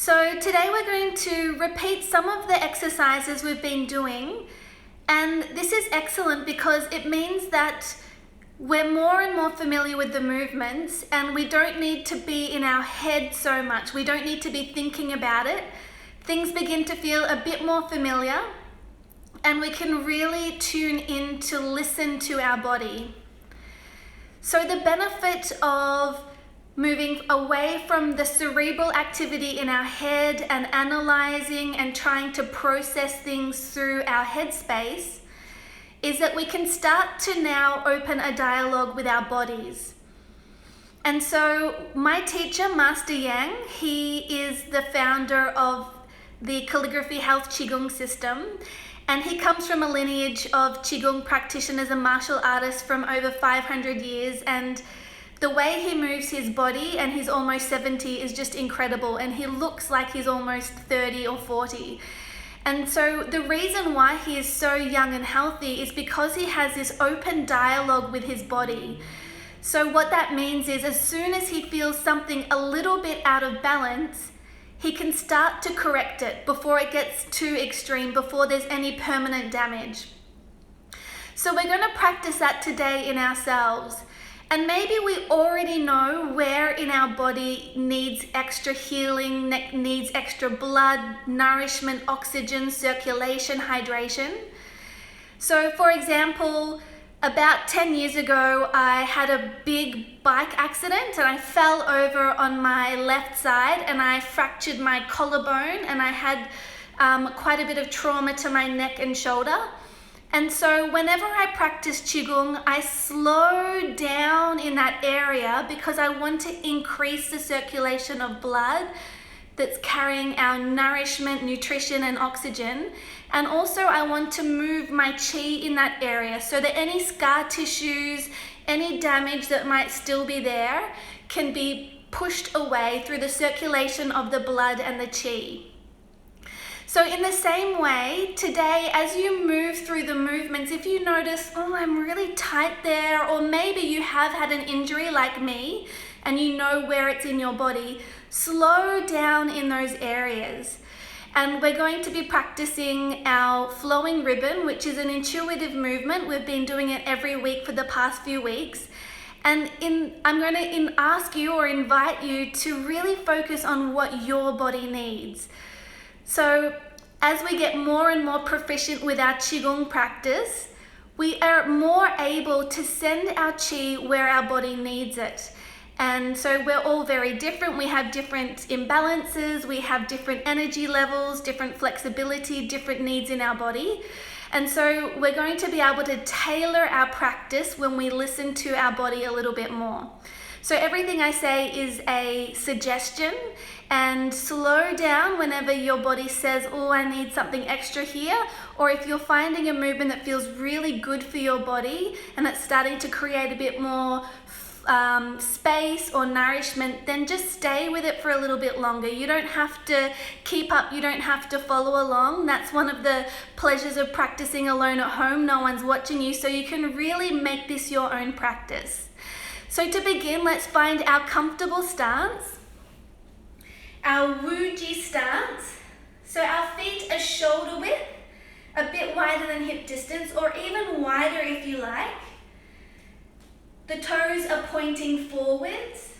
So today we're going to repeat some of the exercises we've been doing, and this is excellent because it means that we're more and more familiar with the movements and we don't need to be in our head so much. We don't need to be thinking about it. Things begin to feel a bit more familiar and we can really tune in to listen to our body. So the benefit of moving away from the cerebral activity in our head and analyzing and trying to process things through our headspace is that we can start to now open a dialogue with our bodies. And so my teacher, Master Yang, he is the founder of the Calligraphy Health Qigong system, and he comes from a lineage of Qigong practitioners and martial artists from over 500 years, and the way he moves his body, and he's almost 70, is just incredible, and he looks like he's almost 30 or 40. And so the reason why he is so young and healthy is because he has this open dialogue with his body. So what that means is as soon as he feels something a little bit out of balance, he can start to correct it before it gets too extreme, before there's any permanent damage. So we're going to practice that today in ourselves. And maybe we already know where in our body needs extra healing, needs extra blood, nourishment, oxygen, circulation, hydration. So for example, about 10 years ago, I had a big bike accident and I fell over on my left side and I fractured my collarbone and I had quite a bit of trauma to my neck and shoulder. And so whenever I practice Qigong, I slow down in that area because I want to increase the circulation of blood that's carrying our nourishment, nutrition, and oxygen. And also I want to move my qi in that area so that any scar tissues, any damage that might still be there can be pushed away through the circulation of the blood and the qi. So in the same way, today, as you move through the movements, if you notice, oh, I'm really tight there, or maybe you have had an injury like me, and you know where it's in your body, slow down in those areas. And we're going to be practicing our flowing ribbon, which is an intuitive movement. We've been doing it every week for the past few weeks. And I'm going to ask you or invite you to really focus on what your body needs. So as we get more and more proficient with our Qigong practice, we are more able to send our Qi where our body needs it. And so we're all very different. We have different imbalances, we have different energy levels, different flexibility, different needs in our body. And so we're going to be able to tailor our practice when we listen to our body a little bit more. So everything I say is a suggestion, and slow down whenever your body says, oh, I need something extra here, or if you're finding a movement that feels really good for your body and it's starting to create a bit more space or nourishment, then just stay with it for a little bit longer. You don't have to keep up, you don't have to follow along. That's one of the pleasures of practicing alone at home. No one's watching you, so you can really make this your own practice. So to begin, let's find our comfortable stance, our Wuji stance. So our feet are shoulder width, a bit wider than hip distance, or even wider if you like. The toes are pointing forwards,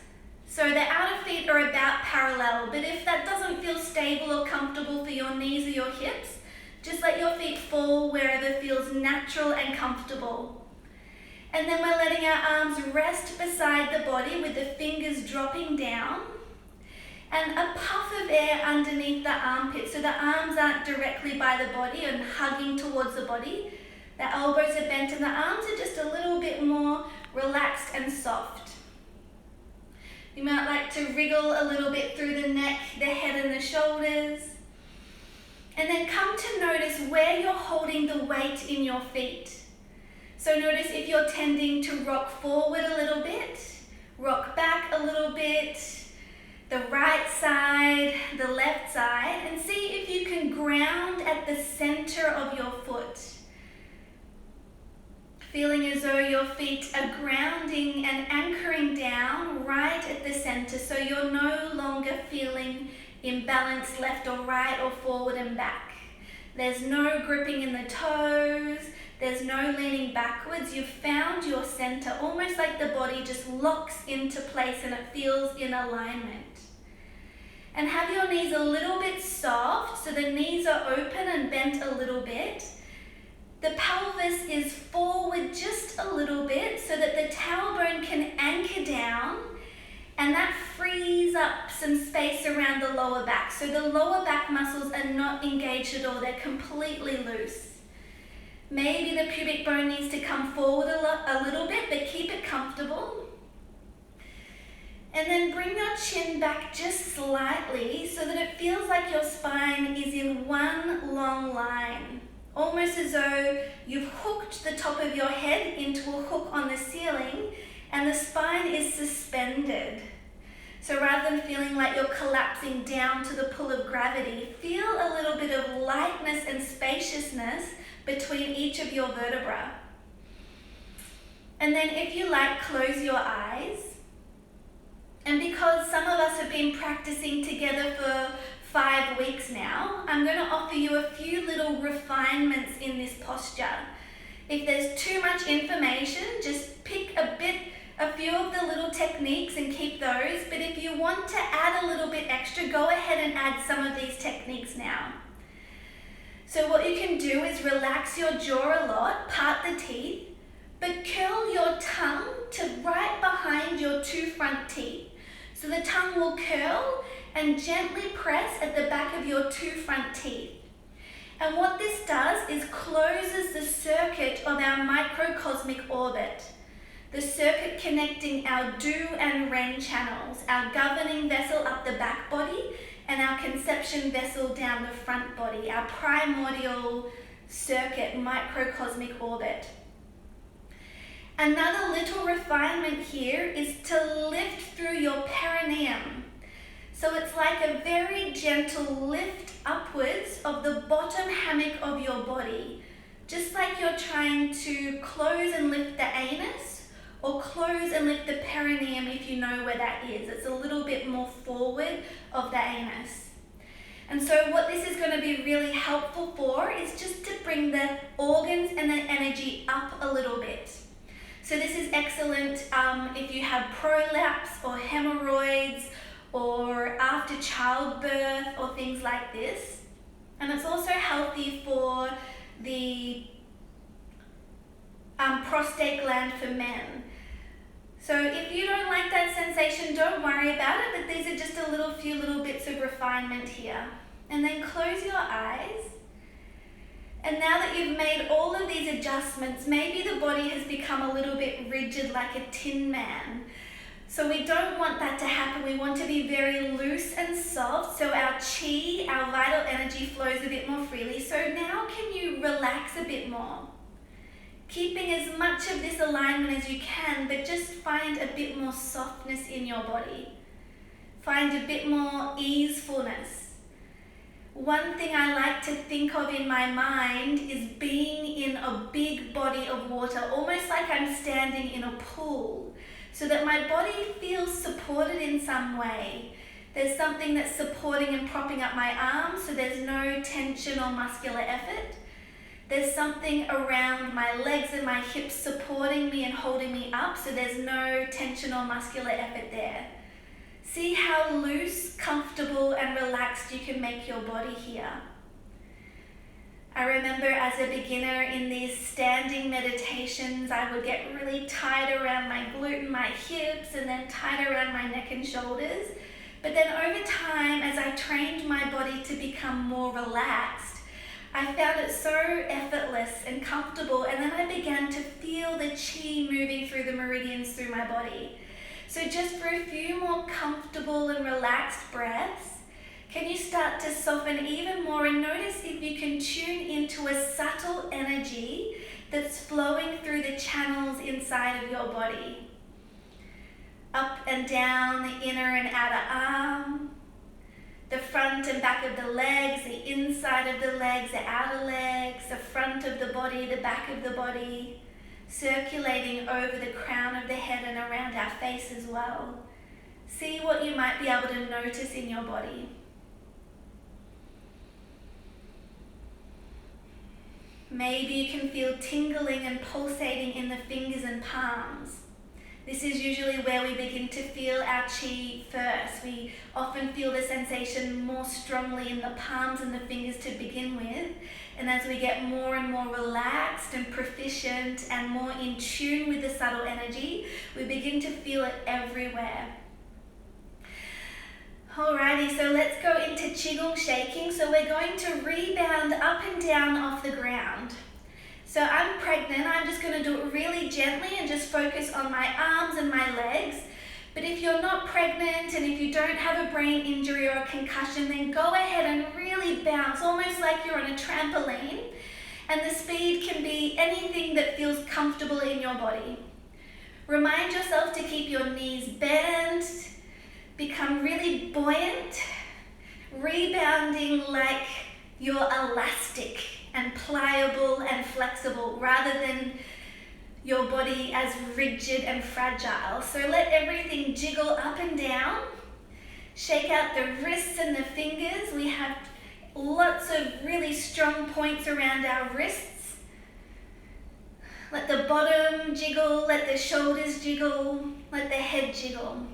so the outer feet are about parallel, but if that doesn't feel stable or comfortable for your knees or your hips, just let your feet fall wherever feels natural and comfortable. And then we're letting our arms rest beside the body with the fingers dropping down, and a puff of air underneath the armpits, so the arms aren't directly by the body and hugging towards the body. The elbows are bent and the arms are just a little bit more relaxed and soft. You might like to wriggle a little bit through the neck, the head and the shoulders. And then come to notice where you're holding the weight in your feet. So notice if you're tending to rock forward a little bit, rock back a little bit, the right side, the left side, and see if you can ground at the center of your foot. Feeling as though your feet are grounding and anchoring down right at the center, so you're no longer feeling imbalanced left or right or forward and back. There's no gripping in the toes, there's no leaning backwards. You've found your center, almost like the body just locks into place and it feels in alignment. And have your knees a little bit soft, so the knees are open and bent a little bit. The pelvis is forward just a little bit so that the tailbone can anchor down, and that frees up some space around the lower back. So the lower back muscles are not engaged at all, they're completely loose. Maybe the pubic bone needs to come forward a little bit, but keep it comfortable. And then bring your chin back just slightly so that it feels like your spine is in one long line. Almost as though you've hooked the top of your head into a hook on the ceiling and the spine is suspended. So rather than feeling like you're collapsing down to the pull of gravity, feel a little bit of lightness and spaciousness between each of your vertebrae. And then if you like, close your eyes. And because some of us have been practicing together for 5 weeks now, I'm going to offer you a few little refinements in this posture. If there's too much information, just pick a few of the little techniques and keep those. But if you want to add a little bit extra, go ahead and add some of these techniques now. So what you can do is relax your jaw a lot, part the teeth, but curl your tongue to right behind your 2 front teeth. So the tongue will curl and gently press at the back of your 2 front teeth. And what this does is closes the circuit of our microcosmic orbit, the circuit connecting our Du and Ren channels, our governing vessel up the back body and our conception vessel down the front body, our primordial circuit, microcosmic orbit. Another little refinement here is to lift through your perineum. So it's like a very gentle lift upwards of the bottom hammock of your body, just like you're trying to close and lift the anus or close and lift the perineum if you know where that is. It's a little bit more forward of the anus. And so what this is going to be really helpful for is just to bring the organs and the energy up a little bit. So this is excellent if you have prolapse or hemorrhoids or after childbirth or things like this. And it's also healthy for the prostate gland for men. So if you don't like that sensation, don't worry about it, but these are just a few little bits of refinement here. And then close your eyes. And now that you've made all of these adjustments, maybe the body has become a little bit rigid like a tin man. So we don't want that to happen. We want to be very loose and soft so our chi, our vital energy flows a bit more freely. So now can you relax a bit more? Keeping as much of this alignment as you can, but just find a bit more softness in your body. Find a bit more easefulness. One thing I like to think of in my mind is being in a big body of water, almost like I'm standing in a pool, so that my body feels supported in some way. There's something that's supporting and propping up my arms, so there's no tension or muscular effort. There's something around my legs and my hips supporting me and holding me up, so there's no tension or muscular effort there. See how loose, comfortable, and relaxed you can make your body here. I remember as a beginner in these standing meditations, I would get really tight around my glute and my hips, and then tight around my neck and shoulders. But then over time, as I trained my body to become more relaxed, I found it so effortless and comfortable, and then I began to feel the chi moving through the meridians through my body. So just for a few more comfortable and relaxed breaths, can you start to soften even more and notice if you can tune into a subtle energy that's flowing through the channels inside of your body. Up and down the inner and outer arm, the front and back of the legs, the inside of the legs, the outer legs, the front of the body, the back of the body, circulating over the crown of the head and around our face as well. See what you might be able to notice in your body. Maybe you can feel tingling and pulsating in the fingers and palms. This is usually where we begin to feel our chi first. We often feel the sensation more strongly in the palms and the fingers to begin with. And as we get more and more relaxed and proficient and more in tune with the subtle energy, we begin to feel it everywhere. Alrighty, so let's go into Qigong shaking. So we're going to rebound up and down off the ground. So I'm pregnant, I'm just going to do it really gently and just focus on my arms and my legs. But if you're not pregnant and if you don't have a brain injury or a concussion, then go ahead and really bounce, almost like you're on a trampoline. And the speed can be anything that feels comfortable in your body. Remind yourself to keep your knees bent, become really buoyant, rebounding like you're elastic and pliable and flexible rather than your body as rigid and fragile. So let everything jiggle up and down. Shake out the wrists and the fingers. We have lots of really strong points around our wrists. Let the bottom jiggle, let the shoulders jiggle, let the head jiggle.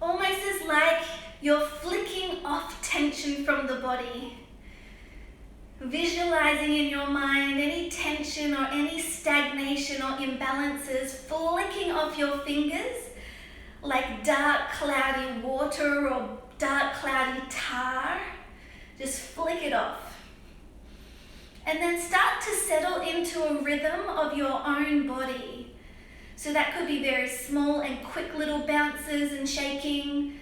Almost as like you're flicking off tension from the body. Visualizing in your mind any tension or any stagnation or imbalances flicking off your fingers like dark cloudy water or dark cloudy tar. Just flick it off. And then start to settle into a rhythm of your own body. So that could be very small and quick little bounces and shaking,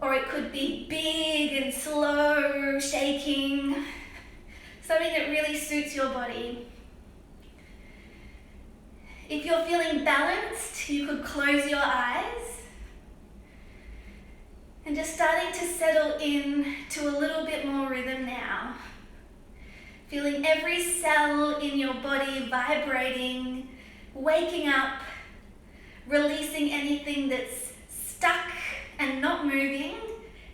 or it could be big and slow shaking. Something that really suits your body. If you're feeling balanced, you could close your eyes and just starting to settle in to a little bit more rhythm now. Feeling every cell in your body vibrating, waking up, releasing anything that's stuck and not moving,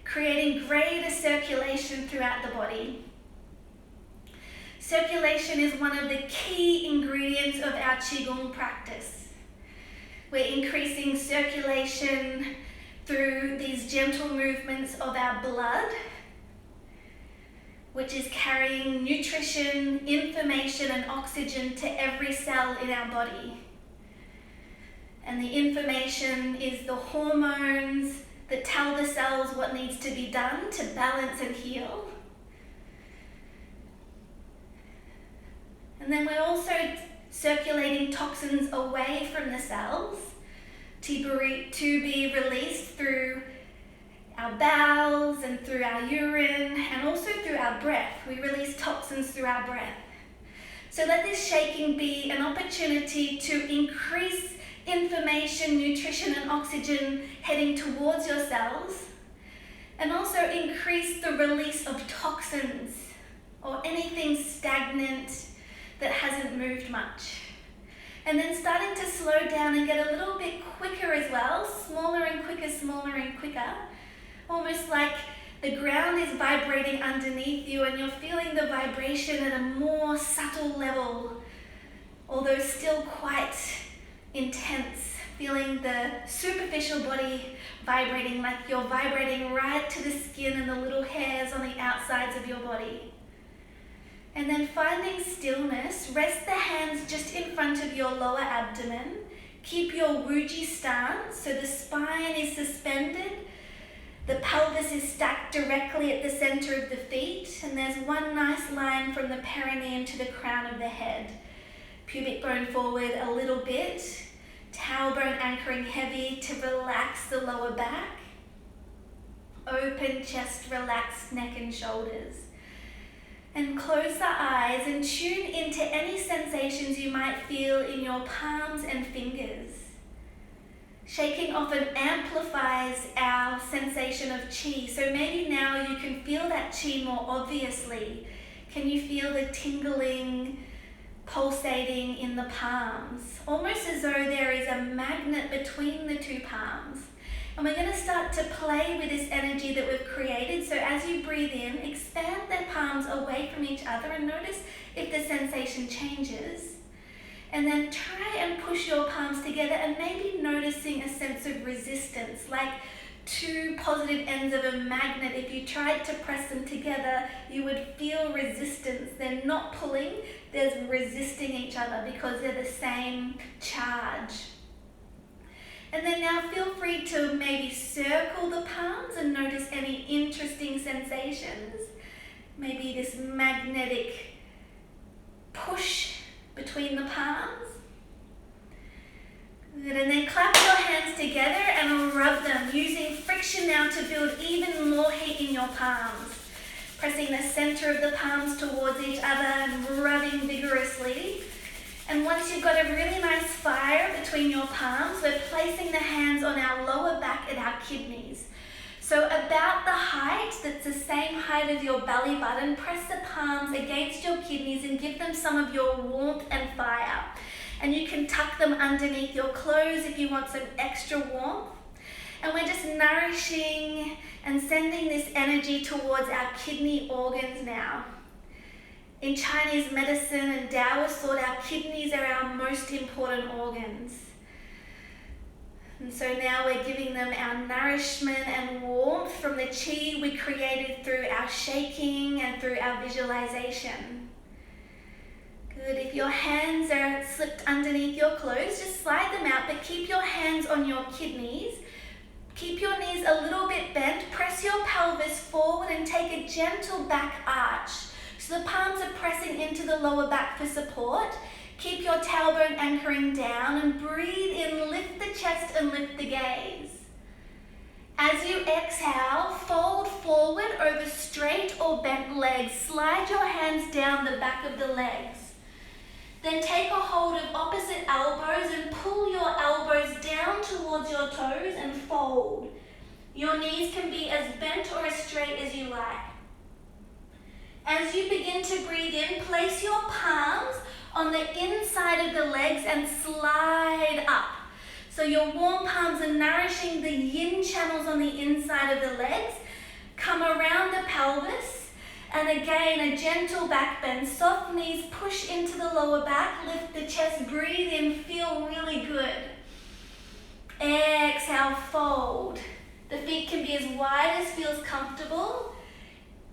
creating greater circulation throughout the body. Circulation is one of the key ingredients of our Qigong practice. We're increasing circulation through these gentle movements of our blood, which is carrying nutrition, information, and oxygen to every cell in our body. And the information is the hormones that tell the cells what needs to be done to balance and heal. And then we're also circulating toxins away from the cells to be released through our bowels and through our urine and also through our breath. We release toxins through our breath. So let this shaking be an opportunity to increase information, nutrition, and oxygen heading towards your cells, and also increase the release of toxins or anything stagnant that hasn't moved much. And then starting to slow down and get a little bit quicker as well, smaller and quicker, almost like the ground is vibrating underneath you and you're feeling the vibration at a more subtle level, although still quite intense, feeling the superficial body vibrating like you're vibrating right to the skin and the little hairs on the outsides of your body. And then finding stillness, rest the hands just in front of your lower abdomen. Keep your Wuji stance, so the spine is suspended. The pelvis is stacked directly at the center of the feet, and there's one nice line from the perineum to the crown of the head. Pubic bone forward a little bit, tailbone anchoring heavy to relax the lower back. Open chest, relaxed neck and shoulders. And close the eyes and tune into any sensations you might feel in your palms and fingers. Shaking often amplifies our sensation of qi, so maybe now you can feel that qi more obviously. Can you feel the tingling, pulsating in the palms? Almost as though there is a magnet between the two palms. And we're going to start to play with this energy that we've created. So as you breathe in, expand their palms away from each other and notice if the sensation changes. And then try and push your palms together and maybe noticing a sense of resistance, like two positive ends of a magnet. If you tried to press them together, you would feel resistance. They're not pulling, they're resisting each other because they're the same charge. And then now feel free to maybe circle the palms and notice any interesting sensations. Maybe this magnetic push between the palms. Good. And then clap your hands together and rub them, using friction now to build even more heat in your palms. Pressing the center of the palms towards each other and rubbing vigorously. And once you've got a really nice fire between your palms, we're placing the hands on our lower back at our kidneys. So about the height, that's the same height as your belly button, press the palms against your kidneys and give them some of your warmth and fire. And you can tuck them underneath your clothes if you want some extra warmth. And we're just nourishing and sending this energy towards our kidney organs now. In Chinese medicine and Taoist thought, our kidneys are our most important organs. And so now we're giving them our nourishment and warmth from the qi we created through our shaking and through our visualization. Good. If your hands are slipped underneath your clothes, just slide them out, but keep your hands on your kidneys. Keep your knees a little bit bent. Press your pelvis forward and take a gentle back arch. So the palms are pressing into the lower back for support. Keep your tailbone anchoring down and breathe in, lift the chest and lift the gaze. As you exhale, fold forward over straight or bent legs. Slide your hands down the back of the legs. Then take a hold of opposite elbows and pull your elbows down towards your toes and fold. Your knees can be as bent or as straight as you like. As you begin to breathe in, place your palms on the inside of the legs and slide up. So your warm palms are nourishing the yin channels on the inside of the legs. Come around the pelvis, and again a gentle back bend. Soft knees push into the lower back, lift the chest, breathe in, feel really good. Exhale, fold. The feet can be as wide as feels comfortable.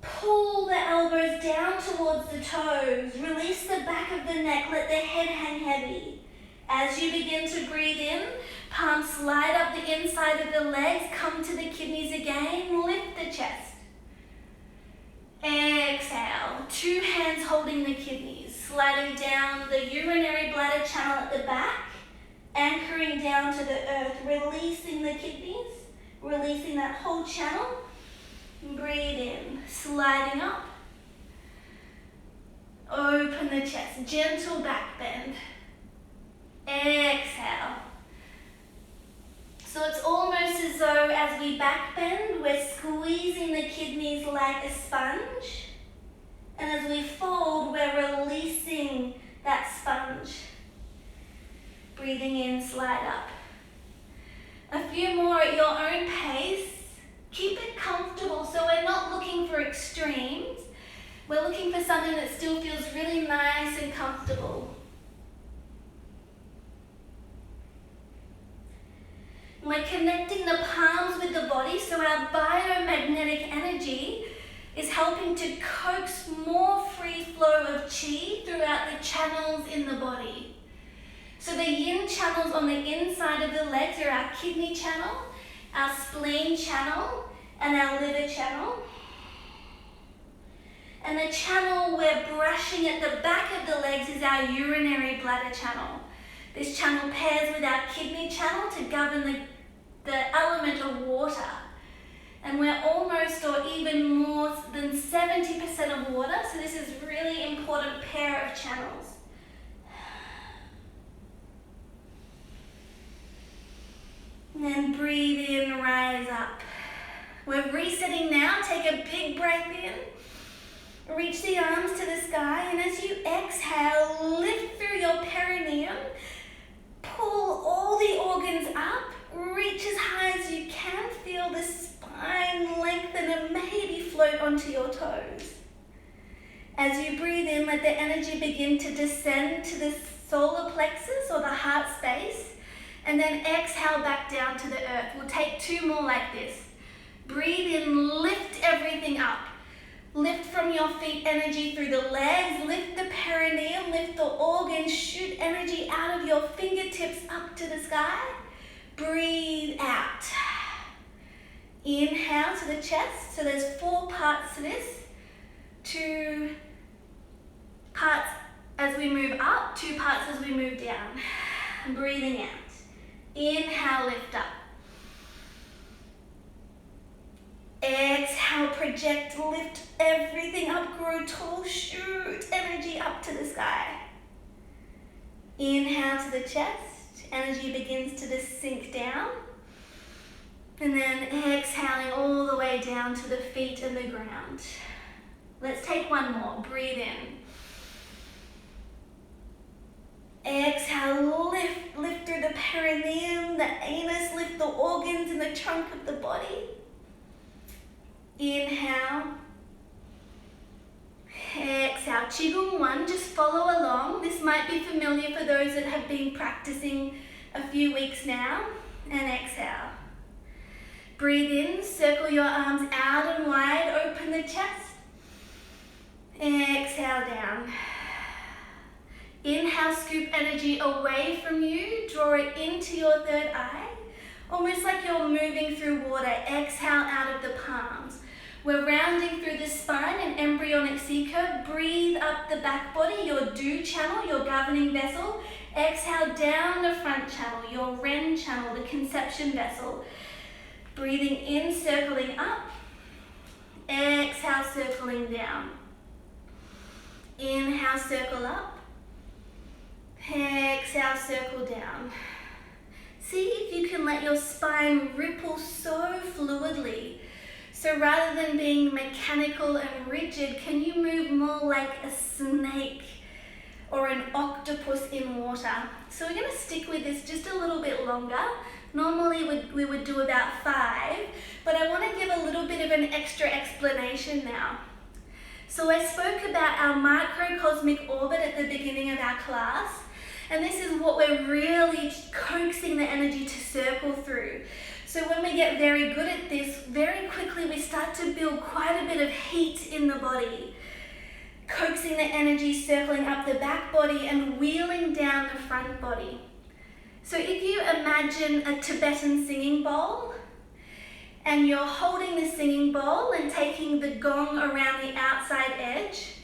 Pull the elbows down towards the toes. Release the back of the neck. Let the head hang heavy. As you begin to breathe in, palms slide up the inside of the legs. Come to the kidneys again. Lift the chest. Exhale. Two hands holding the kidneys. Sliding down the urinary bladder channel at the back. Anchoring down to the earth. Releasing the kidneys. Releasing that whole channel. Breathe in, sliding up. Open the chest, gentle back bend. Exhale. So it's almost as though as we back bend, we're squeezing the kidneys like a sponge. And as we fold, we're releasing that sponge. Breathing in, slide up. A few more at your own pace. Keep it comfortable, so we're not looking for extremes. We're looking for something that still feels really nice and comfortable. We're connecting the palms with the body, so our biomagnetic energy is helping to coax more free flow of qi throughout the channels in the body. So the yin channels on the inside of the legs are our kidney channel, our spleen channel, and our liver channel. And the channel we're brushing at the back of the legs is our urinary bladder channel. This channel pairs with our kidney channel to govern the element of water. And we're almost or even more than 70% of water, so this is a really important pair of channels. And then breathe in, rise up. We're resetting now. Take a big breath in. Reach the arms to the sky, and as you exhale, lift through your perineum. Pull all the organs up. reach as high as you can. Feel the spine lengthen and maybe float onto your toes. As you breathe in, let the energy begin to descend to the solar plexus or the heart space, and then exhale back down to the earth. We'll take 2 more like this. Breathe in, lift everything up. Lift from your feet energy through the legs, lift the perineum, lift the organs, shoot energy out of your fingertips up to the sky. Breathe out. Inhale to the chest. So there's 4 parts to this. 2 parts as we move up, 2 parts as we move down. Breathing out. Inhale, lift up. Exhale, project, lift everything up, grow tall, shoot energy up to the sky. Inhale to the chest, energy begins to just sink down. And then exhaling all the way down to the feet and the ground. Let's take 1 more, breathe in. Exhale, lift through the perineum, the anus, lift the organs in the trunk of the body. Inhale. Exhale. Qigong 1, just follow along. This might be familiar for those that have been practicing a few weeks now. And exhale. Breathe in, circle your arms out and wide, open the chest. Exhale down. Inhale, scoop energy away from you, draw it into your 3rd eye, almost like you're moving through water. Exhale out of the palms. We're rounding through the spine, an embryonic C curve. Breathe up the back body, your Do channel, your governing vessel. Exhale down the front channel, your Ren channel, the conception vessel. Breathing in, circling up. Exhale, circling down. Inhale, circle up. Exhale, circle down. See if you can let your spine ripple so fluidly. So rather than being mechanical and rigid, can you move more like a snake or an octopus in water? So we're going to stick with this just a little bit longer. Normally we would do about 5, but I want to give a little bit of an extra explanation now. So I spoke about our microcosmic orbit at the beginning of our class, and this is what we're really coaxing the energy to circle through. So when we get very good at this, very quickly we start to build quite a bit of heat in the body, coaxing the energy, circling up the back body and wheeling down the front body. So if you imagine a Tibetan singing bowl, and you're holding the singing bowl and taking the gong around the outside edge,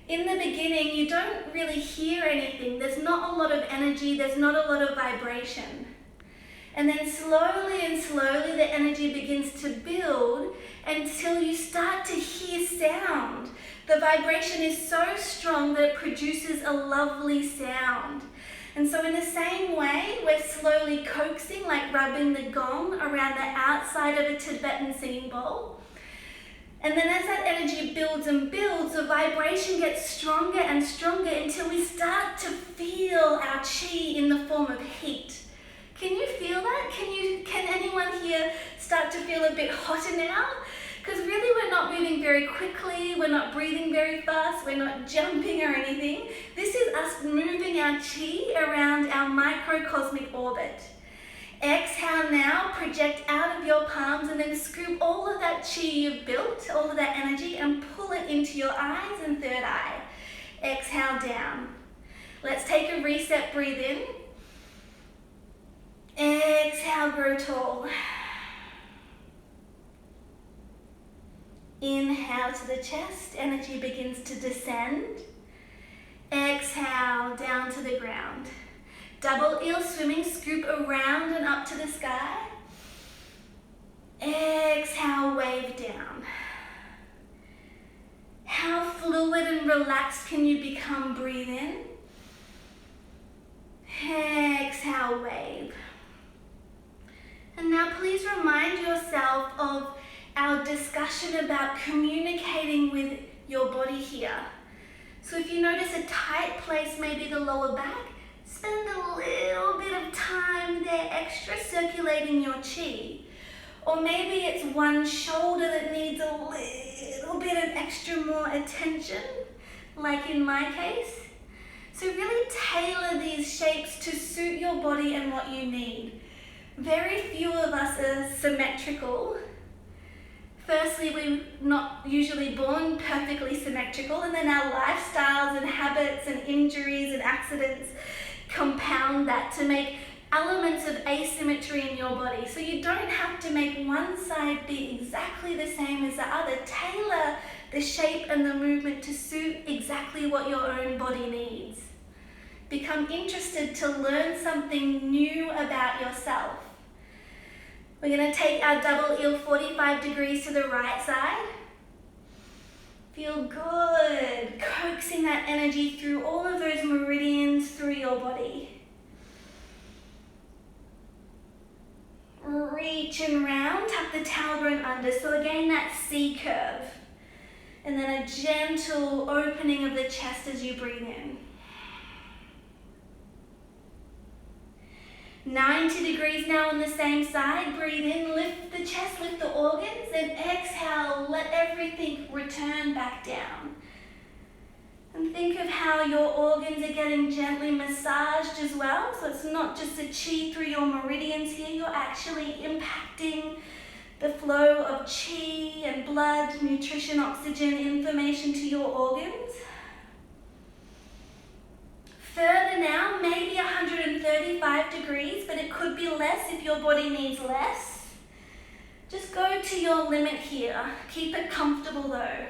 in the beginning you don't really hear anything. There's not a lot of energy, there's not a lot of vibration. And then slowly and slowly the energy begins to build until you start to hear sound. The vibration is so strong that it produces a lovely sound. And so in the same way, we're slowly coaxing, like rubbing the gong around the outside of a Tibetan singing bowl. And then as that energy builds and builds, the vibration gets stronger and stronger until we start to feel our qi in the form of heat. Can you feel that? Can anyone here start to feel a bit hotter now? Because really we're not moving very quickly, we're not breathing very fast, we're not jumping or anything. This is us moving our qi around our microcosmic orbit. Exhale now, project out of your palms and then scoop all of that qi you've built, all of that energy, and pull it into your eyes and 3rd eye. Exhale down. Let's take a reset, breathe in. Exhale, grow tall. Inhale to the chest, energy begins to descend. Exhale, down to the ground. Double eel swimming, scoop around and up to the sky. Exhale, wave down. How fluid and relaxed can you become? Breathe in. Exhale, wave. And now please remind yourself of our discussion about communicating with your body here. So if you notice a tight place, maybe the lower back, spend a little bit of time there extra circulating your chi. Or maybe it's one shoulder that needs a little bit of extra more attention, like in my case. So really tailor these shapes to suit your body and what you need. Very few of us are symmetrical. Firstly, we're not usually born perfectly symmetrical, and then our lifestyles and habits and injuries and accidents compound that to make elements of asymmetry in your body. So you don't have to make one side be exactly the same as the other. Tailor the shape and the movement to suit exactly what your own body needs. Become interested to learn something new about yourself. We're going to take our double eel 45 degrees to the right side. Feel good, coaxing that energy through all of those meridians through your body. Reach and round, tuck the tailbone under. So again, that C curve. And then a gentle opening of the chest as you breathe in. 90 degrees now on the same side. Breathe in, lift the chest, lift the organs, and exhale, let everything return back down. And think of how your organs are getting gently massaged as well. So it's not just the chi through your meridians here, you're actually impacting the flow of chi and blood, nutrition, oxygen, information to your organs. Further now, maybe 135 degrees, but it could be less if your body needs less. Just go to your limit here. Keep it comfortable though.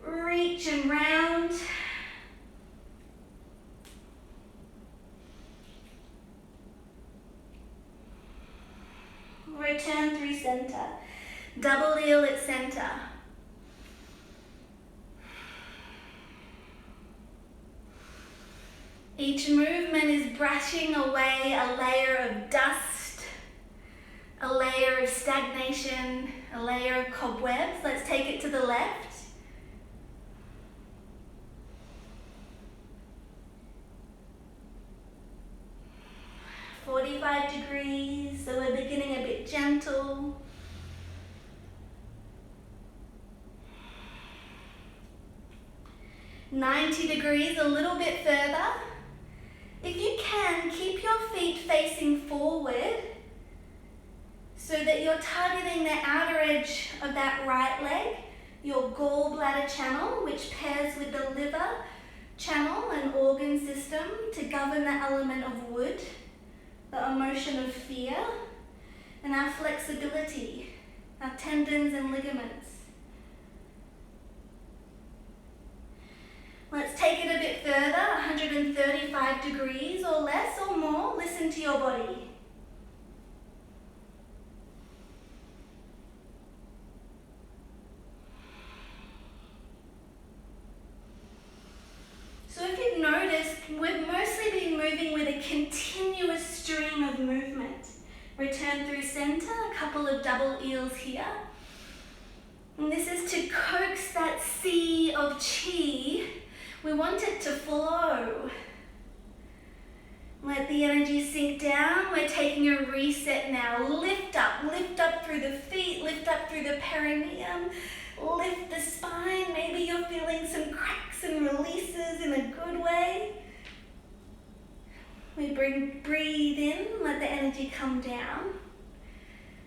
Reach and round. Return through center. Double eel at center. Each movement is brushing away a layer of dust, a layer of stagnation, a layer of cobwebs. Let's take it to the left. .45 so we're beginning a bit gentle. .90 a little bit further. If you can, keep your feet facing forward so that you're targeting the outer edge of that right leg, your gallbladder channel, which pairs with the liver channel and organ system to govern the element of wood, the emotion of fear, and our flexibility, our tendons and ligaments. Let's take it a bit further, 135 degrees or less or more. Listen to your body. So if you've noticed, we've mostly been moving with a continuous stream of movement. Return through center, a couple of double eels here. And this is to coax that sea of chi. We want it to flow. Let the energy sink down. We're taking a reset now. Lift up through the feet, lift up through the perineum, lift the spine. Maybe you're feeling some cracks and releases in a good way. We breathe in, let the energy come down,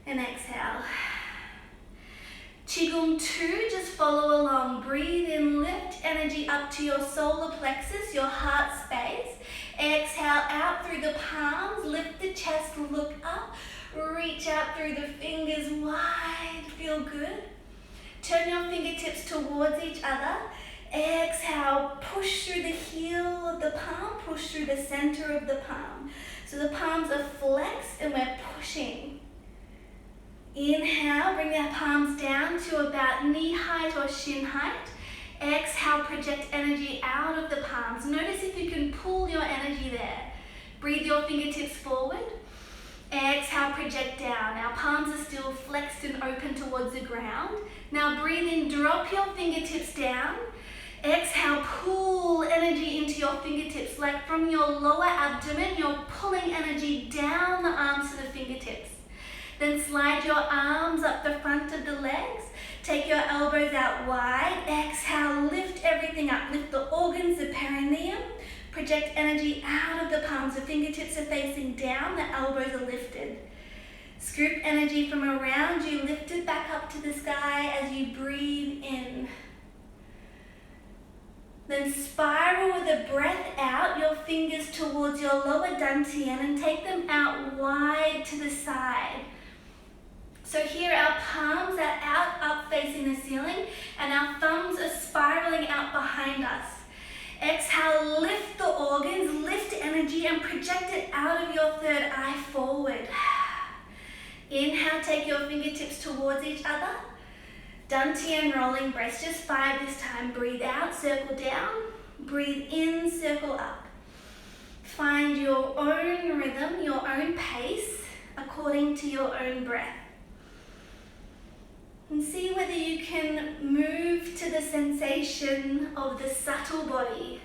and exhale. Qigong 2, just follow along. Breathe in, lift energy up to your solar plexus, your heart space. Exhale out through the palms, lift the chest, look up. Reach out through the fingers wide, feel good. Turn your fingertips towards each other. Exhale, push through the heel of the palm, push through the center of the palm. So the palms are flexed and we're pushing. Inhale, bring the palms down to about knee height or shin height. Exhale, project energy out of the palms. Notice if you can pull your energy there. Breathe your fingertips forward. Exhale, project down. Our palms are still flexed and open towards the ground. Now breathe in, drop your fingertips down. Exhale, pull energy into your fingertips, like from your lower abdomen, you're pulling energy down the arms to the fingertips. Then slide your arms up the front of the legs. Take your elbows out wide. Exhale, lift everything up. Lift the organs, the perineum. Project energy out of the palms. The fingertips are facing down, the elbows are lifted. Scoop energy from around you, lift it back up to the sky as you breathe in. Then spiral with a breath out your fingers towards your lower dantian and take them out wide to the side. So here our palms are out, up facing the ceiling, and our thumbs are spiraling out behind us. Exhale, lift the organs, lift energy, and project it out of your third eye forward. Inhale, take your fingertips towards each other. Dantian rolling breaths, just 5 this time. Breathe out, circle down. Breathe in, circle up. Find your own rhythm, your own pace, according to your own breath. And see whether you can move to the sensation of the subtle body.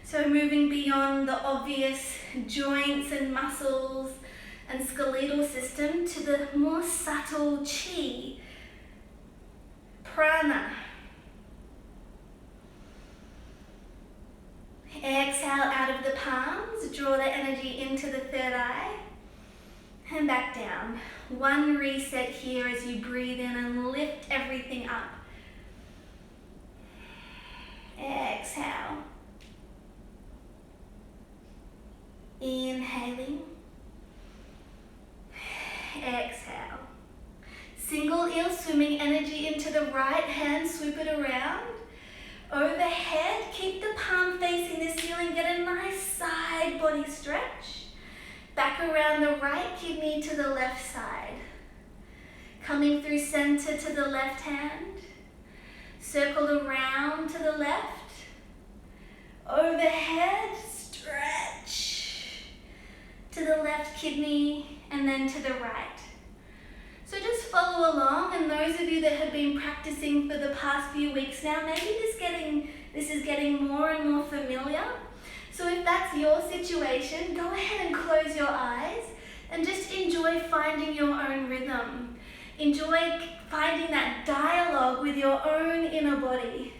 So moving beyond the obvious joints and muscles and skeletal system to the more subtle chi, prana. Exhale out of the palms, draw the energy into the third eye and back down. One reset here as you breathe in and lift everything up. Exhale. Inhaling. Exhale. Single eel, swimming energy into the right hand, sweep it around. Overhead, keep the palm facing the ceiling, get a nice side body stretch. Back around the right kidney to the left side. Coming through center to the left hand. Circle around to the left. Overhead, stretch to the left kidney and then to the right. So just follow along, and those of you that have been practicing for the past few weeks now, maybe this is getting more and more familiar. So if that's your situation, go ahead and close your eyes and just enjoy finding your own rhythm. Enjoy finding that dialogue with your own inner body.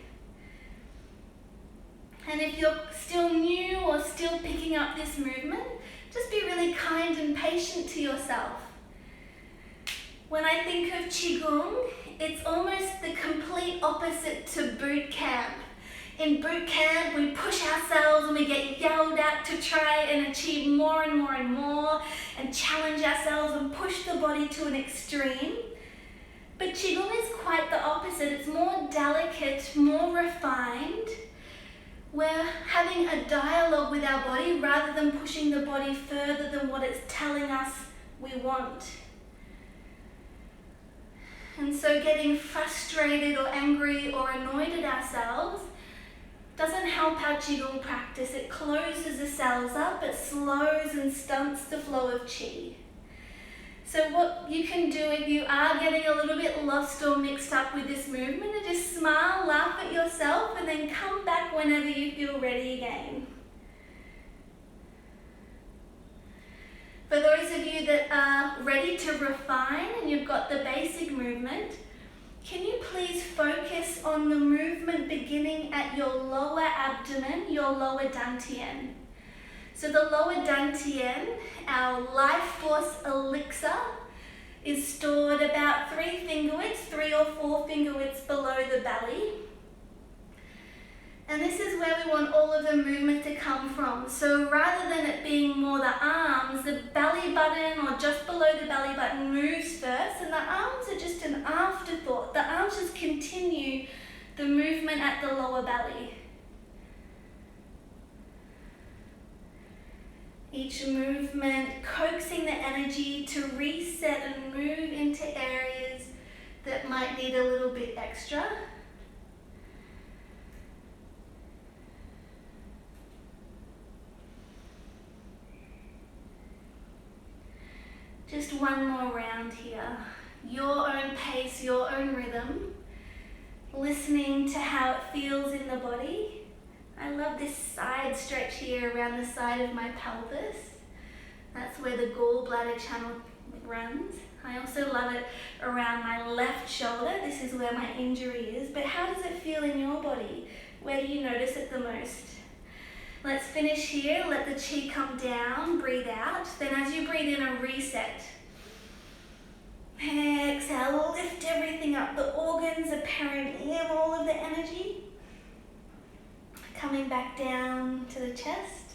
And if you're still new or still picking up this movement, just be really kind and patient to yourself. When I think of Qigong, it's almost the complete opposite to boot camp. In boot camp, we push ourselves and we get yelled at to try and achieve more and more and more and challenge ourselves and push the body to an extreme. But Qigong is quite the opposite. It's more delicate, more refined. We're having a dialogue with our body rather than pushing the body further than what it's telling us we want. And so getting frustrated or angry or annoyed at ourselves doesn't help our Qigong practice. It closes the cells up, it slows and stunts the flow of Qi. So what you can do if you are getting a little bit lost or mixed up with this movement is just smile, laugh at yourself, and then come back whenever you feel ready again. For those of you that are ready to refine and you've got the basic movement, can you please focus on the movement beginning at your lower abdomen, your lower dantian? So the lower dantian, our life force elixir, is stored about 3 or 4 finger widths below the belly. And this is where we want all of the movement to come from. So rather than it being more the arms, the belly button or just below the belly button moves first, and the arms are just an afterthought. The arms just continue the movement at the lower belly. Each movement coaxing the energy to reset and move into areas that might need a little bit extra. Just one more round here. Your own pace, your own rhythm. listening to how it feels in the body. I love this side stretch here around the side of my pelvis. That's where the gallbladder channel runs. I also love it around my left shoulder. This is where my injury is. But how does it feel in your body? Where do you notice it the most? Let's finish here. Let the chi come down. Breathe out. Then as you breathe in, a reset. Exhale. Lift everything up. The organs apparently have all of the energy. Coming back down to the chest.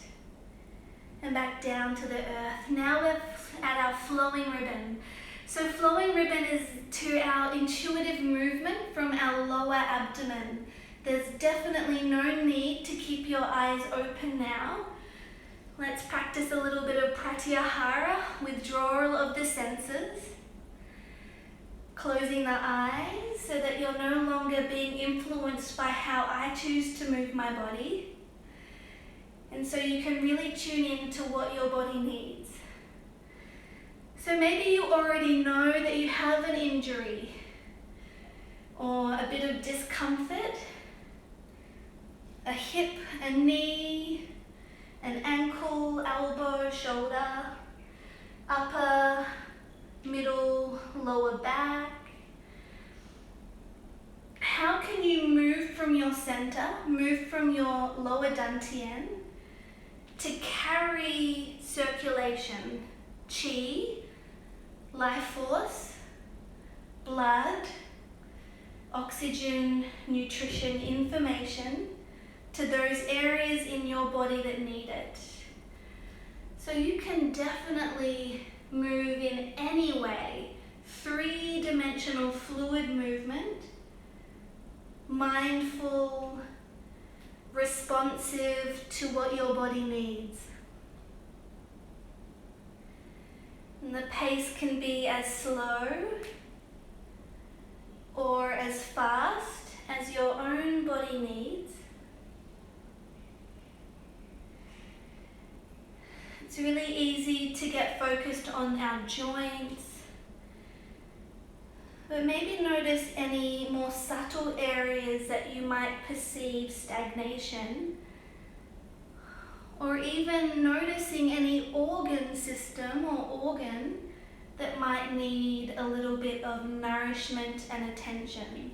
And back down to the earth. Now we're at our flowing ribbon. So flowing ribbon is to our intuitive movement from our lower abdomen. There's definitely no need to keep your eyes open now. Let's practice a little bit of pratyahara, withdrawal of the senses. Closing the eyes so that you're no longer being influenced by how I choose to move my body. And so you can really tune in to what your body needs. So maybe you already know that you have an injury or a bit of discomfort, a hip, a knee, an ankle, elbow, shoulder, upper, middle, lower back. How can you move from your center, move from your lower dantian to carry circulation, chi, life force, blood, oxygen, nutrition, information to those areas in your body that need it? So you can definitely move in any way, three-dimensional fluid movement, mindful, responsive to what your body needs. And the pace can be as slow or as fast as your own body needs. It's really easy to get focused on our joints, but maybe notice any more subtle areas that you might perceive stagnation, or even noticing any organ system or organ that might need a little bit of nourishment and attention.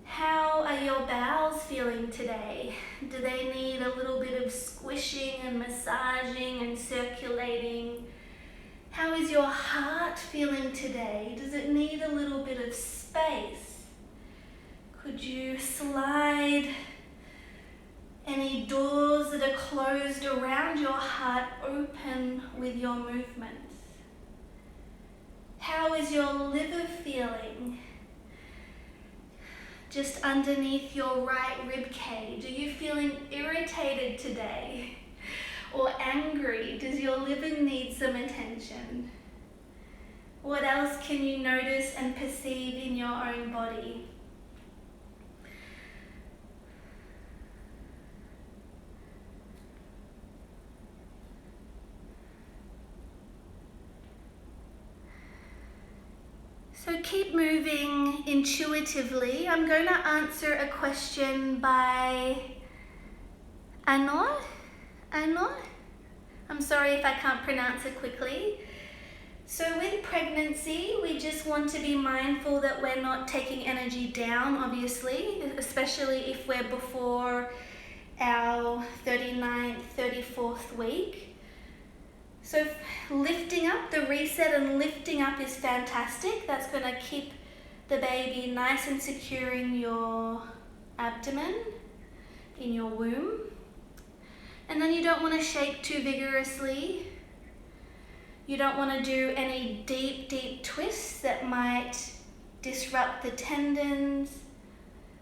How are your bowels feeling today? Do they need a little bit of squishing and massaging and circulating? How is your heart feeling today? Does it need a little bit of space? Could you slide any doors that are closed around your heart open with your movements? How is your liver feeling? Just underneath your right rib cage. Are you feeling irritated today? Or angry? Does your liver need some attention? What else can you notice and perceive in your own body? So keep moving intuitively. I'm going to answer a question by Anor. I'm sorry if I can't pronounce it quickly. So with pregnancy, we just want to be mindful that we're not taking energy down, obviously, especially if we're before our 39th, 34th week. So lifting up, the reset and lifting up is fantastic. That's going to keep the baby nice and secure in your abdomen, in your womb. And then you don't want to shake too vigorously. You don't want to do any deep, deep twists that might disrupt the tendons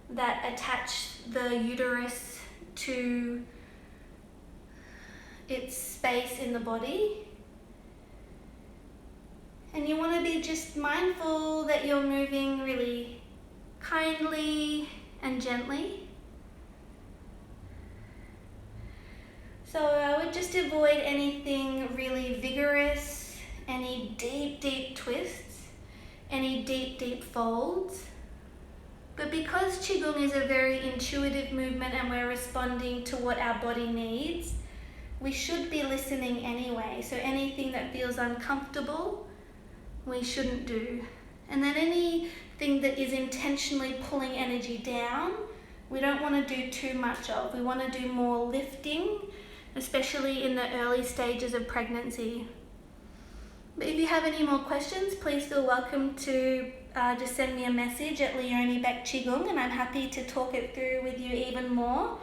that attach the uterus to its space in the body. And you want to be just mindful that you're moving really kindly and gently. So I would just avoid anything really vigorous, any deep, deep twists, any deep, deep folds. But because Qigong is a very intuitive movement and we're responding to what our body needs, we should be listening anyway. So anything that feels uncomfortable, we shouldn't do. And then anything that is intentionally pulling energy down, we don't want to do too much of. We want to do more lifting, especially in the early stages of pregnancy. But if you have any more questions, please feel welcome to just send me a message at Leonie Beck Qigong, and I'm happy to talk it through with you even more.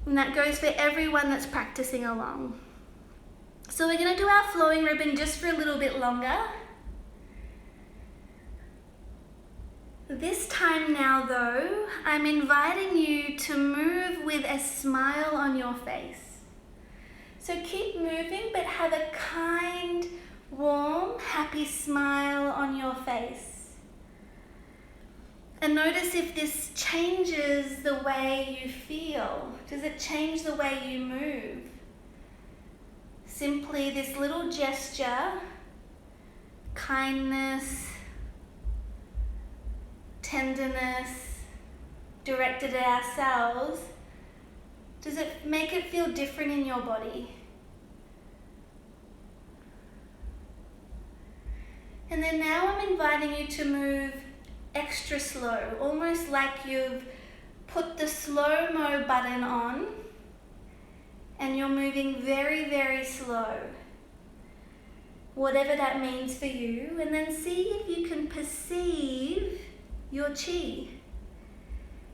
And that goes for everyone that's practicing along. So we're going to do our flowing ribbon just for a little bit longer. This time now though, I'm inviting you to move with a smile on your face. So keep moving, but have a kind, warm, happy smile on your face. And notice if this changes the way you feel. Does it change the way you move? Simply this little gesture, kindness, tenderness, directed at ourselves, does it make it feel different in your body? And then now I'm inviting you to move extra slow, almost like you've put the slow-mo button on and you're moving very, very slow. Whatever that means for you, and then see if you can perceive your chi.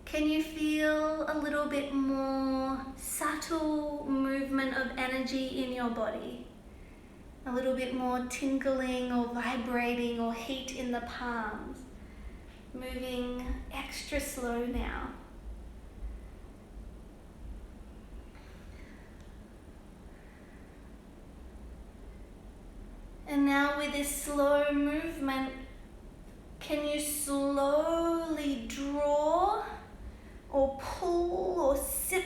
Can you feel a little bit more subtle movement of energy in your body? A little bit more tingling or vibrating or heat in the palms. Moving extra slow now. And now with this slow movement, can you slowly draw or pull or sip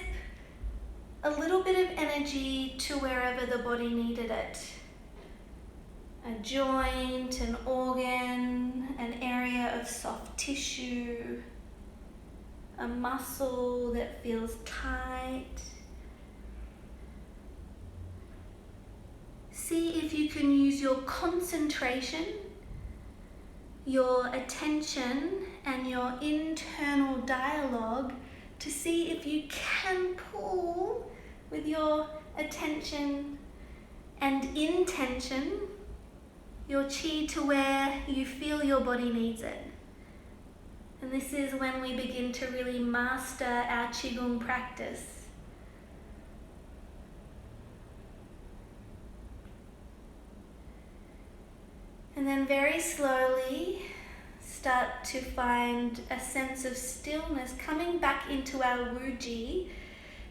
a little bit of energy to wherever the body needed it? A joint, an organ, an area of soft tissue, a muscle that feels tight. See if you can use your concentration, your attention, and your internal dialogue to see if you can pull with your attention and intention your chi to where you feel your body needs it. And this is when we begin to really master our Qigong practice. And then very slowly start to find a sense of stillness coming back into our Wuji,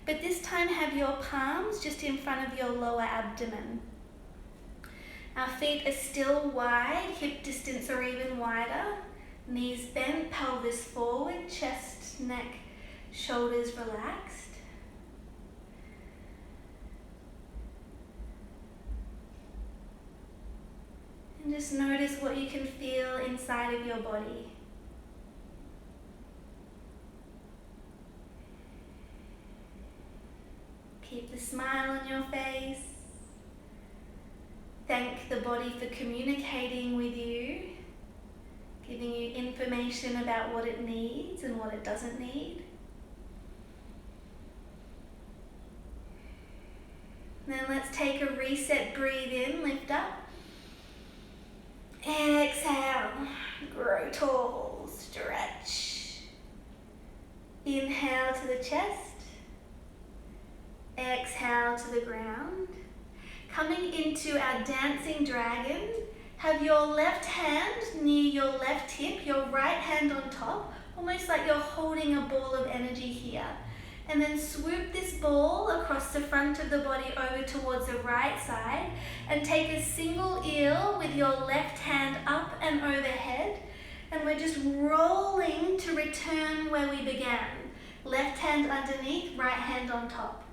but this time have your palms just in front of your lower abdomen. Our feet are still wide, hip distance or even wider. Knees bent, pelvis forward, chest, neck, shoulders relaxed. And just notice what you can feel inside of your body. Keep the smile on your face. Thank the body for communicating with you, giving you information about what it needs and what it doesn't need. Then let's take a reset, breathe in, lift up. Exhale, grow tall, stretch. Inhale to the chest. Exhale to the ground. Coming into our dancing dragon, have your left hand near your left hip, your right hand on top, almost like you're holding a ball of energy here. And then swoop this ball across the front of the body over towards the right side and take a single eel with your left hand up and overhead. And we're just rolling to return where we began. Left hand underneath, right hand on top.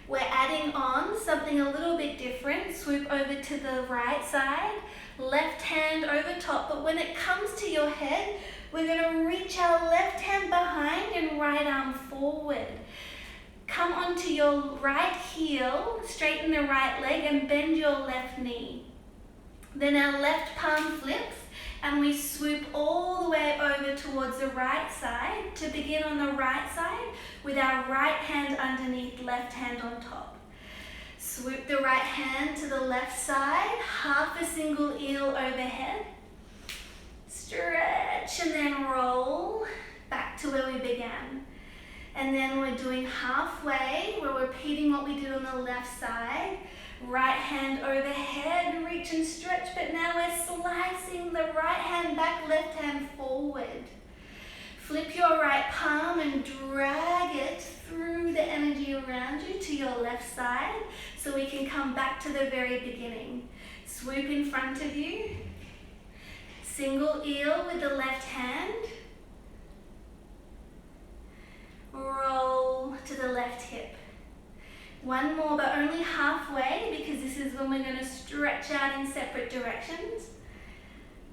We're adding on something a little bit different. Swoop over to the right side, left hand over top, but when it comes to your head, We're going to reach our left hand behind and right arm forward. Come onto your right heel, straighten the right leg and bend your left knee. Then our left palm flips and we swoop all the way over towards the right side to begin on the right side with our right hand underneath, left hand on top. Swoop the right hand to the left side, half a single eel overhead. Stretch and then roll back to where we began. And then we're doing halfway, we're repeating what we did on the left side. Right hand overhead, reach and stretch, but now we're slicing the right hand back, left hand forward. Flip your right palm and drag it through the energy around you to your left side so we can come back to the very beginning. Swoop in front of you. Single eel with the left hand. Roll to the left hip. One more, but only halfway, because this is when we're going to stretch out in separate directions.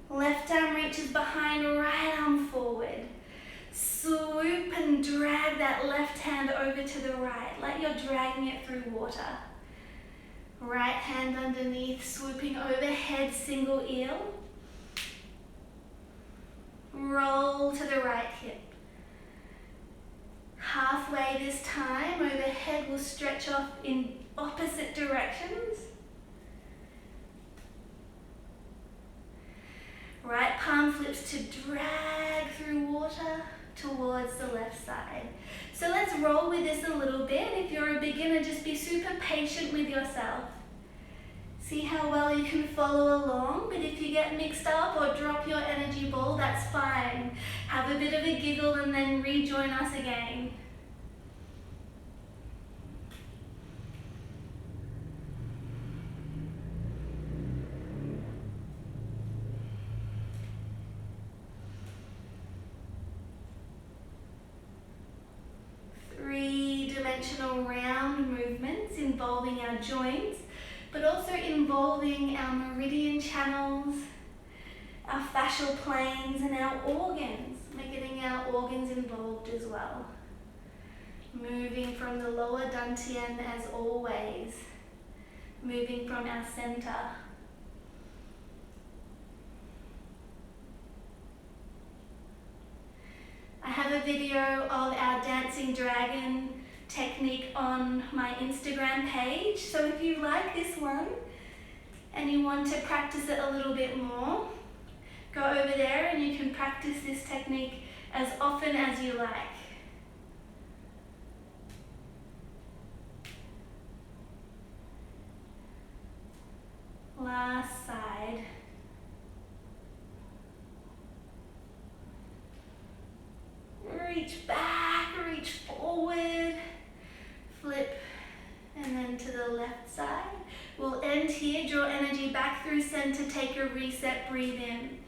Left arm reaches behind, right arm forward. Swoop and drag that left hand over to the right, like you're dragging it through water. Right hand underneath, swooping overhead, single eel. Roll to the right hip. Halfway this time, overhead will stretch off in opposite directions. Right palm flips to drag through water towards the left side. So let's roll with this a little bit. If you're a beginner, just be super patient with yourself. See how well you can follow along, but if you get mixed up or drop your energy ball, that's fine. Have a bit of a giggle and then rejoin us again. Three-dimensional round movements involving our joints, but also involving our meridian channels, our fascial planes and our organs. We're getting our organs involved as well. Moving from the lower dantian as always, moving from our center. I have a video of our dancing dragon technique on my Instagram page, so if you like this one and you want to practice it a little bit more, go over there and you can practice this technique as often as you like. Last side. Reach back, reach forward, flip, and then to the left side. We'll end here, draw energy back through center, take a reset, breathe in.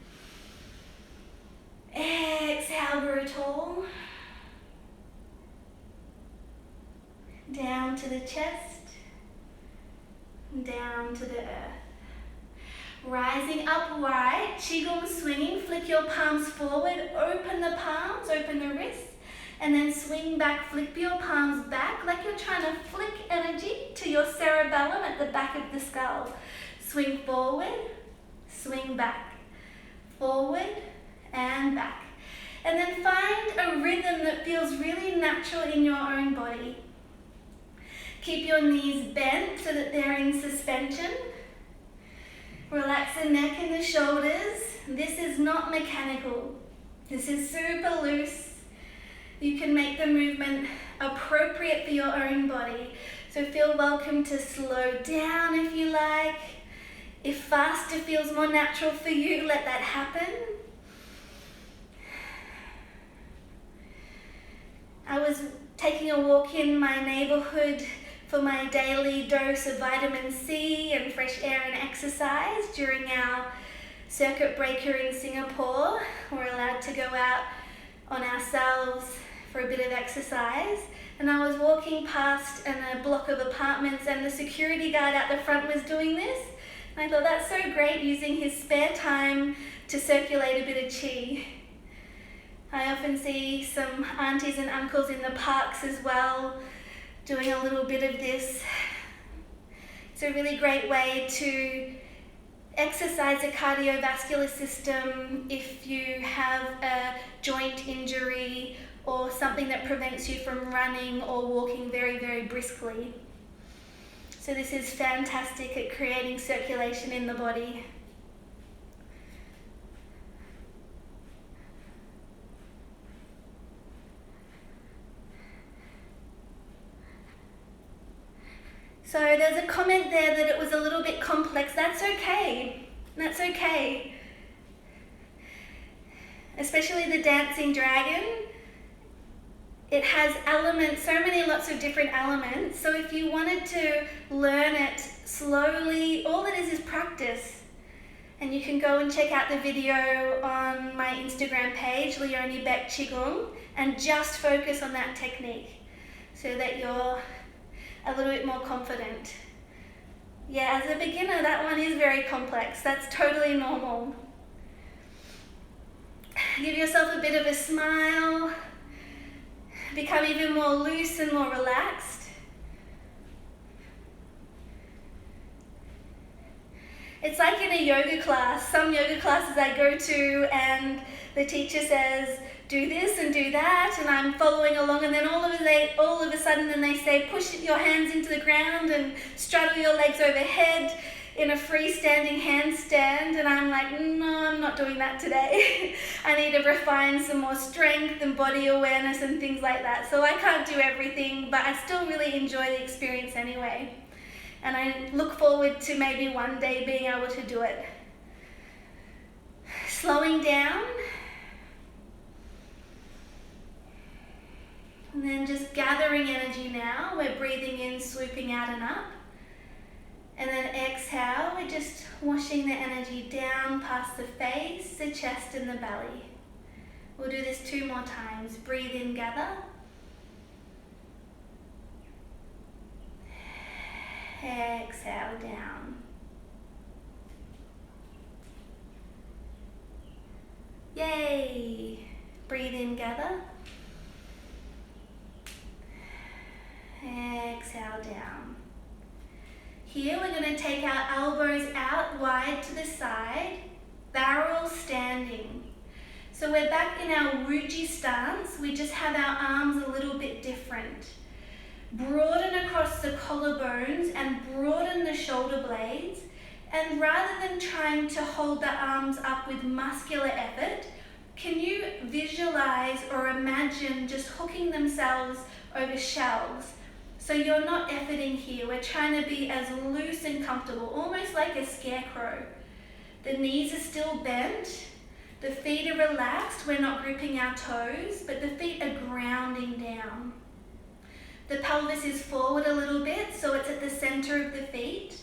Exhale, grow tall. Down to the chest, down to the earth. Rising up wide, Qigong swinging, flick your palms forward, open the palms, open the wrists, and then swing back, flip your palms back like you're trying to flick energy to your cerebellum at the back of the skull. Swing forward, swing back, forward and back. And then find a rhythm that feels really natural in your own body. Keep your knees bent so that they're in suspension. Relax the neck and the shoulders. This is not mechanical. This is super loose. You can make the movement appropriate for your own body. So feel welcome to slow down if you like. If faster feels more natural for you, let that happen. I was taking a walk in my neighborhood for my daily dose of vitamin C and fresh air and exercise during our circuit breaker in Singapore. We're allowed to go out on ourselves for a bit of exercise. And I was walking past a block of apartments and the security guard out the front was doing this. And I thought that's so great, using his spare time to circulate a bit of chi. I often see some aunties and uncles in the parks as well doing a little bit of this. It's a really great way to exercise the cardiovascular system if you have a joint injury or something that prevents you from running or walking very, very briskly. So this is fantastic at creating circulation in the body. So there's a comment there that it was a little bit complex. That's okay. That's okay. Especially the dancing dragon. It has elements, lots of different elements. So if you wanted to learn it slowly, all it is practice. And you can go and check out the video on my Instagram page, Leonie Qigong, and just focus on that technique so that you're a little bit more confident. Yeah, as a beginner, that one is very complex. That's totally normal. Give yourself a bit of a smile. Become even more loose and more relaxed. It's like in a yoga class. Some yoga classes I go to and the teacher says, do this and do that, and I'm following along, and then all of a sudden then they say, push your hands into the ground and straddle your legs overhead in a freestanding handstand, and I'm like, no, I'm not doing that today. I need to refine some more strength and body awareness and things like that. So I can't do everything, but I still really enjoy the experience anyway. And I look forward to maybe one day being able to do it. Slowing down. And then just gathering energy now. We're breathing in, swooping out and up. And then exhale, we're just washing the energy down past the face, the chest and the belly. We'll do this 2 more times. Breathe in, gather. Exhale down. Yay! Breathe in, gather. Exhale down. Here we're going to take our elbows out wide to the side, barrel standing. So we're back in our Wuji stance, we just have our arms a little bit different. Broaden across the collarbones and broaden the shoulder blades, and rather than trying to hold the arms up with muscular effort, can you visualize or imagine just hooking themselves over shelves? So you're not efforting here. We're trying to be as loose and comfortable, almost like a scarecrow. The knees are still bent. The feet are relaxed. We're not gripping our toes, but the feet are grounding down. The pelvis is forward a little bit, so it's at the center of the feet.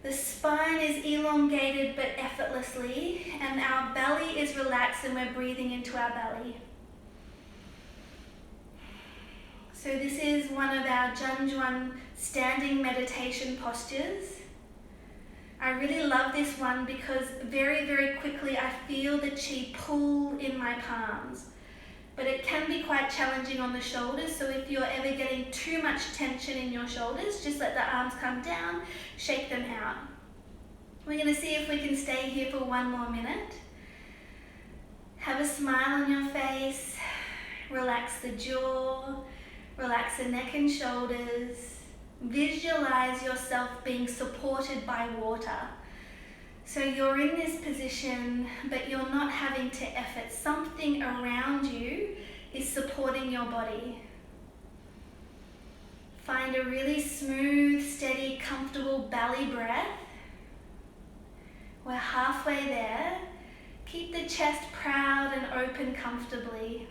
The spine is elongated but effortlessly, and our belly is relaxed and we're breathing into our belly. So this is one of our Zhenzhuan standing meditation postures. I really love this one because very, very quickly I feel the chi pull in my palms. But it can be quite challenging on the shoulders, so if you're ever getting too much tension in your shoulders, just let the arms come down, shake them out. We're going to see if we can stay here for 1 more minute. Have a smile on your face, relax the jaw, relax the neck and shoulders. Visualize yourself being supported by water. So you're in this position, but you're not having to effort. Something around you is supporting your body. Find a really smooth, steady, comfortable belly breath. We're halfway there. Keep the chest proud and open comfortably.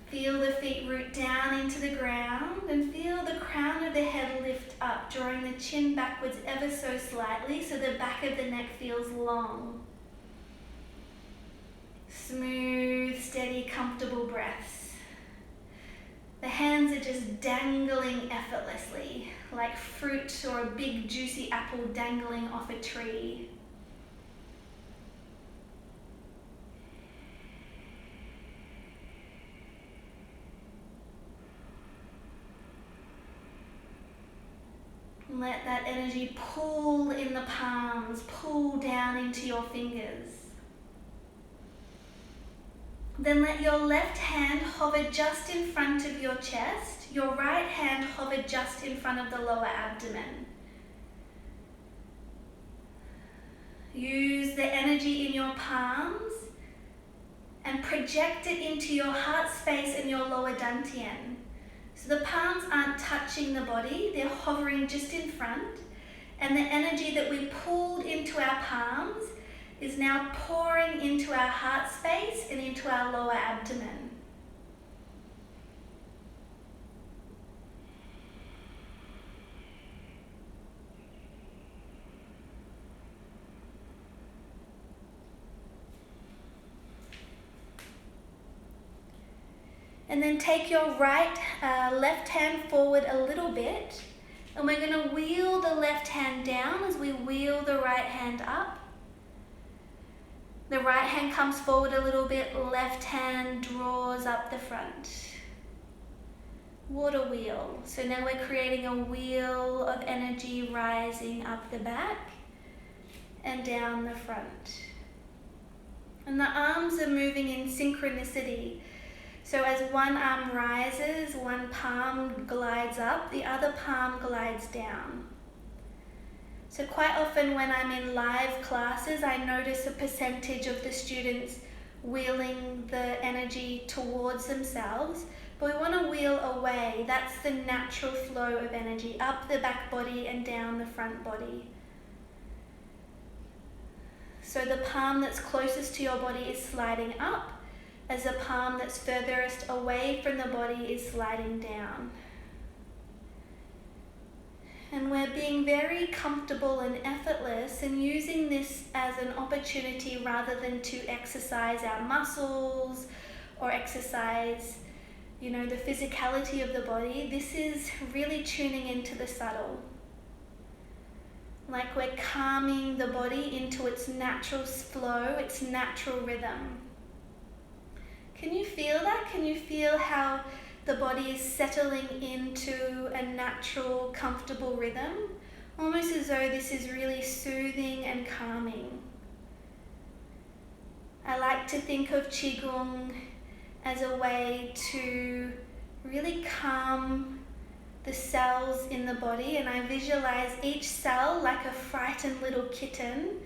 Feel the feet root down into the ground and feel the crown of the head lift up, drawing the chin backwards ever so slightly so the back of the neck feels long. Smooth, steady, comfortable breaths. The hands are just dangling effortlessly, like fruit or a big juicy apple dangling off a tree. Let that energy pull in the palms, pull down into your fingers. Then let your left hand hover just in front of your chest, your right hand hover just in front of the lower abdomen. Use the energy in your palms and project it into your heart space and your lower dantian. So the palms aren't touching the body, they're hovering just in front, and the energy that we pulled into our palms is now pouring into our heart space and into our lower abdomen. And then take your left hand forward a little bit, and we're going to wheel the left hand down as we wheel the right hand up. The right hand comes forward a little bit, left hand draws up the front. Water wheel. So now we're creating a wheel of energy rising up the back and down the front. And the arms are moving in synchronicity. So as one arm rises, one palm glides up, the other palm glides down. So quite often when I'm in live classes, I notice a percentage of the students wheeling the energy towards themselves, but we want to wheel away. That's the natural flow of energy, up the back body and down the front body. So the palm that's closest to your body is sliding up, as the palm that's furthest away from the body is sliding down. And we're being very comfortable and effortless and using this as an opportunity rather than to exercise our muscles or exercise, the physicality of the body. This is really tuning into the subtle. Like we're calming the body into its natural flow, its natural rhythm. Can you feel that? Can you feel how the body is settling into a natural, comfortable rhythm? Almost as though this is really soothing and calming. I like to think of Qigong as a way to really calm the cells in the body, and I visualize each cell like a frightened little kitten,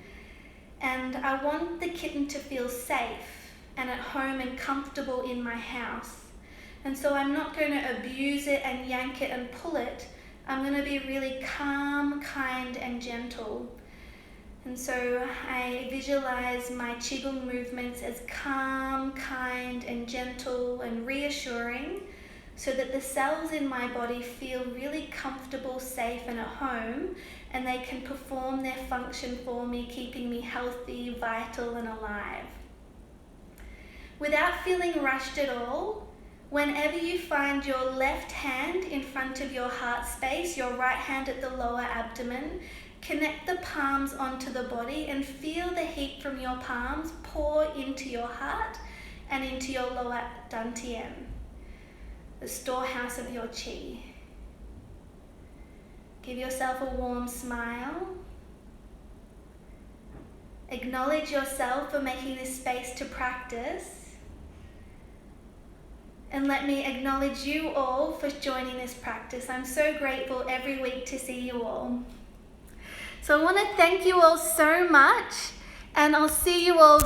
and I want the kitten to feel safe and at home and comfortable in my house. And so I'm not going to abuse it and yank it and pull it. I'm going to be really calm, kind, and gentle. And so I visualize my Qigong movements as calm, kind, and gentle and reassuring, so that the cells in my body feel really comfortable, safe, and at home, and they can perform their function for me, keeping me healthy, vital, and alive. Without feeling rushed at all, whenever you find your left hand in front of your heart space, your right hand at the lower abdomen, connect the palms onto the body and feel the heat from your palms pour into your heart and into your lower dantian, the storehouse of your qi. Give yourself a warm smile. Acknowledge yourself for making this space to practice. And let me acknowledge you all for joining this practice. I'm so grateful every week to see you all. So I want to thank you all so much, and I'll see you all